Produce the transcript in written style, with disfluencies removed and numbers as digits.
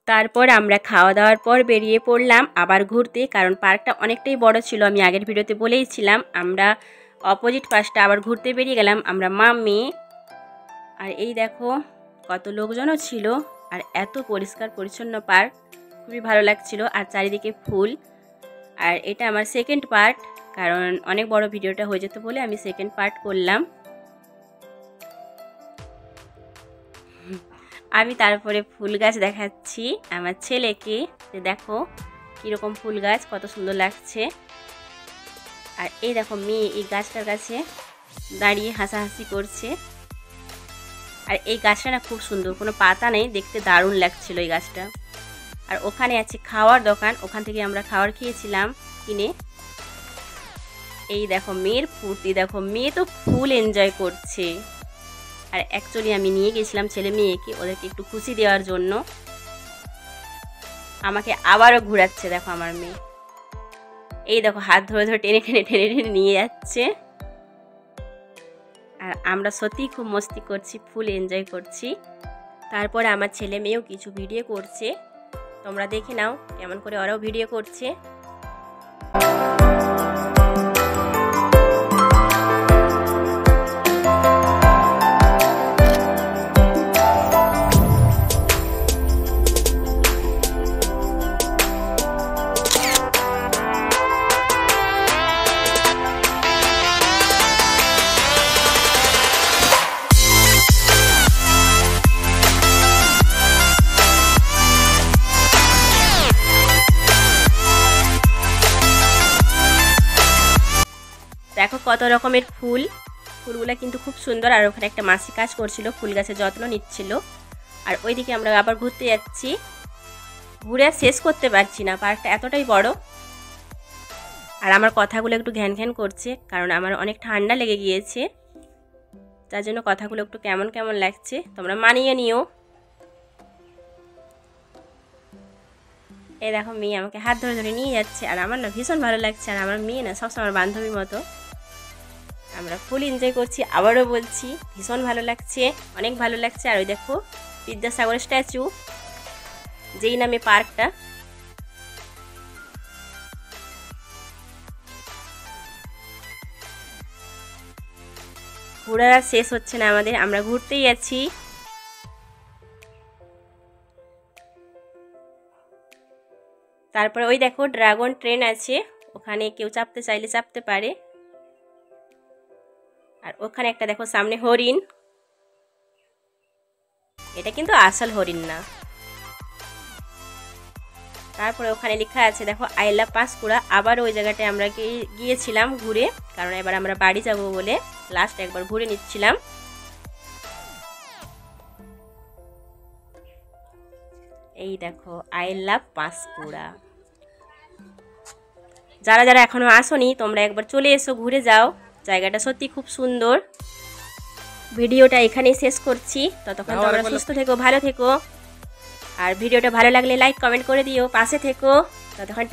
তারপর আমরা খাওয়া দাওয়ার পর বেরিয়ে পড়লাম আবার ঘুরতে, কারণ পার্কটা অনেকটাই বড় ছিল। আমি আগের ভিডিওতে বলেইছিলাম। আমরা অপোজিট পাশটা আবার ঘুরতে বেরিয়ে গেলাম আমরা মা মেয়ে। আর এই দেখো কত লোকজনও ছিল, আর এত পরিষ্কার পরিচ্ছন্ন পার্ক, খুবই ভালো লাগছিল। আর চারিদিকে ফুল। আর এটা আমার সেকেন্ড পার্ট, কারণ অনেক বড় ভিডিওটা হয়ে যেত বলে আমি সেকেন্ড পার্ট করলাম। আমি তারপরে ফুল গাছ দেখাচ্ছি আমার ছেলেকে, যে দেখো কীরকম ফুল গাছ, কত সুন্দর লাগছে। আর এই দেখো মেয়ে এই গাছটার কাছে দাঁড়িয়ে হাসাহাসি করছে। আর এই গাছটা না খুব সুন্দর, কোনো পাতা নেই, দেখতে দারুণ লাগছিল এই গাছটা। আর ওখানে আছে খাওয়ার দোকান, ওখান থেকে আমরা খাবার খেয়েছিলাম কিনে। এই দেখো মেয়ের ফুর্তি, দেখো মেয়ে তো ফুল এনজয় করছে। আর অ্যাকচুয়ালি আমি নিয়ে গেছিলাম ছেলে মেয়েকে, ওদেরকে একটু খুশি দেওয়ার জন্য। আমাকে আবারও ঘোরাচ্ছে দেখো আমার মেয়ে। এই দেখো হাত ধরে ধরে টেনে টেনে টেনে টেনে নিয়ে যাচ্ছে। আর আমরা সত্যিই খুব মস্তি করছি, ফুল এনজয় করছি। তারপরে আমার ছেলে মেয়েও কিছু ভিডিও করছে, তোমরা দেখে নাও কেমন করে ওরাও ভিডিও করছে। দেখো কত রকমের ফুল, ফুলগুলো কিন্তু খুব সুন্দর। আর ওখানে একটা মাসি কাজ করছিল, ফুল গাছের যত্ন নিচ্ছিল। আর ওইদিকে আমরা আবার ঘুরতে যাচ্ছি, ঘুরে শেষ করতে পারছি না, পার্কটা এতটাই বড়। আর আমার কথাগুলো একটু ঘ্যান ঘ্যান করছে, কারণ আমার অনেক ঠান্ডা লেগে গিয়েছে, তার জন্য কথাগুলো একটু কেমন কেমন লাগছে, তোমরা মানিয়ে নিও। এই দেখো মেয়ে আমাকে হাত ধরে ধরে নিয়ে যাচ্ছে, আর আমার না ভীষণ ভালো লাগছে। আর আমার মেয়ে না সবসময় আমার বান্ধবীর মতো। আমরা ফুল এনজয় করছি, আবারও বলছি ভীষণ ভালো লাগছে, অনেক ভালো লাগছে। আর ওই দেখো বিদ্যাসাগরের স্ট্যাচু, যেই নামে পার্কটা। ঘোরার আর শেষ হচ্ছে না আমাদের, আমরা ঘুরতেই আছি। তারপরে ওই দেখো ড্রাগন ট্রেন আছে, ওখানে কেউ চাপতে চাইলে চাপতে পারে। আর ওখানে একটা দেখো সামনে হরিণ, এটা কিন্তু আসল হরিণ না। তারপরে ওখানে লেখা আছে দেখো আই লাভ পাঁশকুড়া। আবার ওই জায়গাটায় আমরা গিয়েছিলাম ঘুরে, কারণ এবার আমরা বাড়ি যাব বলে লাস্ট একবার ঘুরে নিচ্ছিলাম। এই দেখো আই লাভ পাঁশকুড়া। যারা যারা এখনো আসোনি তোমরা একবার চলে এসো, ঘুরে যাও, জায়গাটা সত্যি খুব সুন্দর। ভিডিওটা এখানেই শেষ করছি, ততক্ষণ তোমরা সুস্থ থেকো, ভালো থেকো। আর ভিডিওটা ভালো লাগলে লাইক কমেন্ট করে দিও, পাশে থেকো। ততক্ষণ